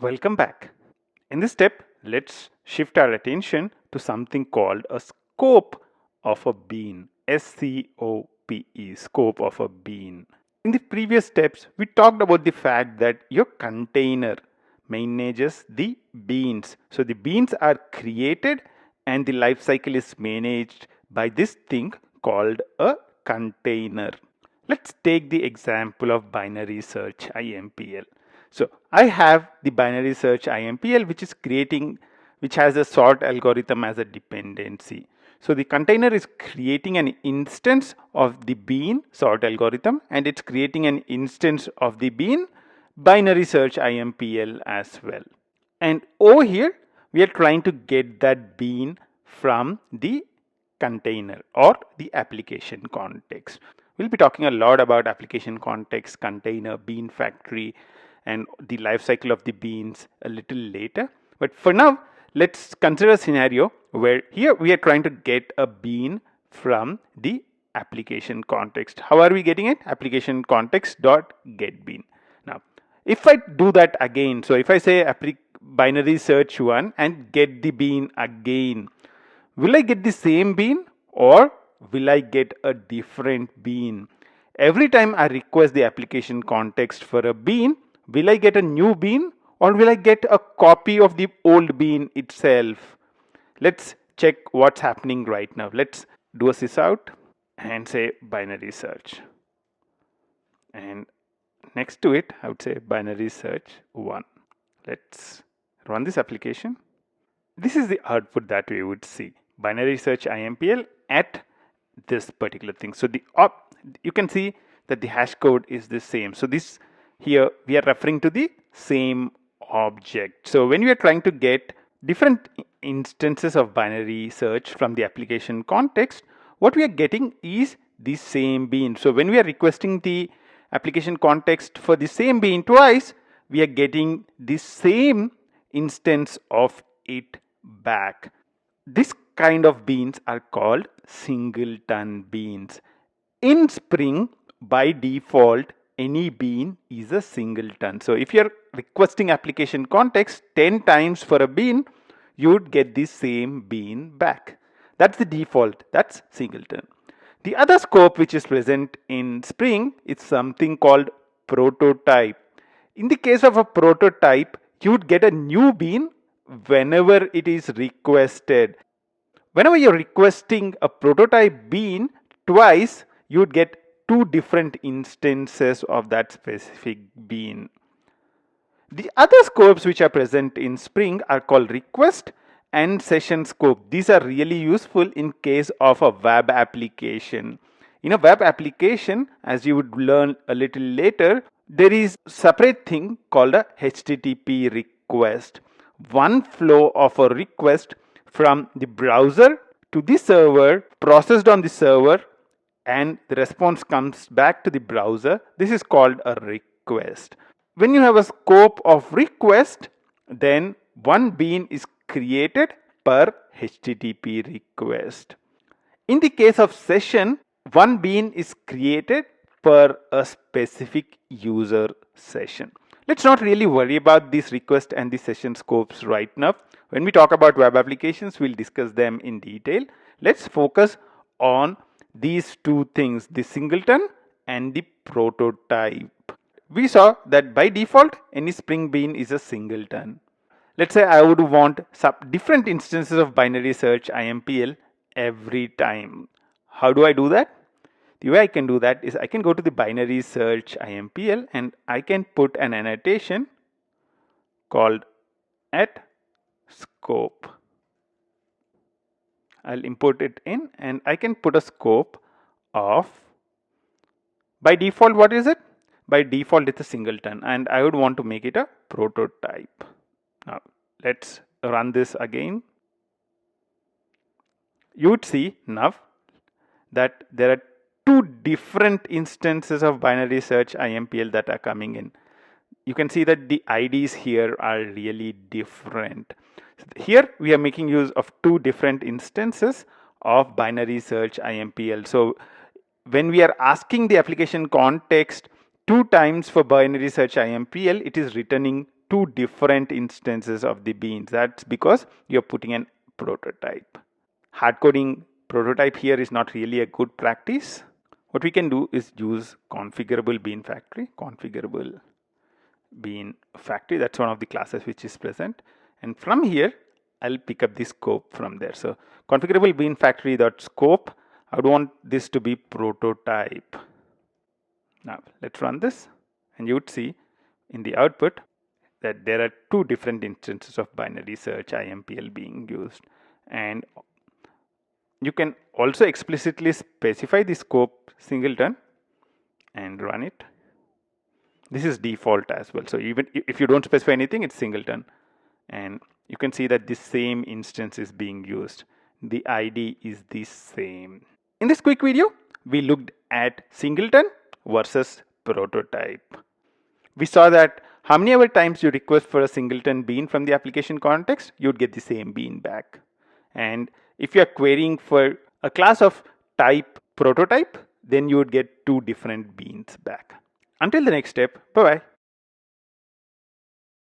Welcome back. In this step, let's shift our attention to something called a scope of a bean. SCOPE, scope of a bean. In the previous steps, we talked about the fact that your container manages the beans. So the beans are created and the life cycle is managed by this thing called a container. Let's take the example of binary search IMPL. So I have the binary search IMPL which has a sort algorithm as a dependency. So the container is creating an instance of the bean sort algorithm and it's creating an instance of the bean binary search IMPL as well. And over here we are trying to get that bean from the container or the application context. We'll be talking a lot about application context, container, bean factory, and the life cycle of the beans a little later. But for now, let's consider a scenario where here we are trying to get a bean from the application context. How are we getting it? Application context dot get bean. Now, if I do that again, so if I say binary search one and get the bean again, will I get the same bean or will I get a different bean? Every time I request the application context for a bean, will I get a new bean or will I get a copy of the old bean itself? Let's check what's happening right now. Let's do a sysout and say binary search. And next to it, I would say binary search 1. Let's run this application. This is the output that we would see. Binary search IMPL at this particular thing. So you can see that the hash code is the same. So this here we are referring to the same object. So when we are trying to get different instances of binary search from the application context, what we are getting is the same bean. So when we are requesting the application context for the same bean twice, we are getting the same instance of it back. This kind of beans are called singleton beans. In Spring, by default, any bean is a singleton. So if you're requesting application context 10 times for a bean, you would get the same bean back. That's the default. That's singleton. The other scope which is present in Spring is something called prototype. In the case of a prototype, you would get a new bean whenever it is requested. Whenever you're requesting a prototype bean twice, you would get two different instances of that specific bean. The other scopes which are present in Spring are called request and session scope. These are really useful in case of a web application. In a web application, as you would learn a little later, there is a separate thing called a HTTP request. One flow of a request from the browser to the server, processed on the server, and the response comes back to the browser. This is called a request. When you have a scope of request, then one bean is created per HTTP request. In the case of session, one bean is created per a specific user session. Let's not really worry about these request and the session scopes right now. When we talk about web applications, we'll discuss them in detail. Let's focus on these two things, the singleton and the prototype. We saw that by default, any Spring bean is a singleton. Let's say I would want different instances of binary search IMPL every time. How do I do that? The way I can do that is I can go to the binary search IMPL and I can put an annotation called at scope. I'll import it in and I can put a scope of, by default, what is it? By default, it's a singleton and I would want to make it a prototype. Now, let's run this again. You would see now that there are two different instances of binary search IMPL that are coming in. You can see that the IDs here are really different. Here we are making use of two different instances of binary search IMPL. So when we are asking the application context 2 times for binary search IMPL, it is returning two different instances of the beans. That's because you're putting an prototype. Hard coding prototype here is not really a good practice. What we can do is use configurable bean factory. Configurable bean factory, that's one of the classes which is present, and from here I'll pick up the scope from there. So configurable bean factory dot scope, I would want this to be prototype. Now let's run this, and you would see in the output that there are two different instances of binary search IMPL being used, and you can also explicitly specify the scope singleton and run it. This is default as well, so even if you don't specify anything, it's singleton, and you can see that the same instance is being used. The ID is the same. In this quick video, we looked at singleton versus prototype. We saw that how many ever times you request for a singleton bean from the application context, you'd get the same bean back. And if you are querying for a class of type prototype, then you would get two different beans back. Until the next step, bye bye.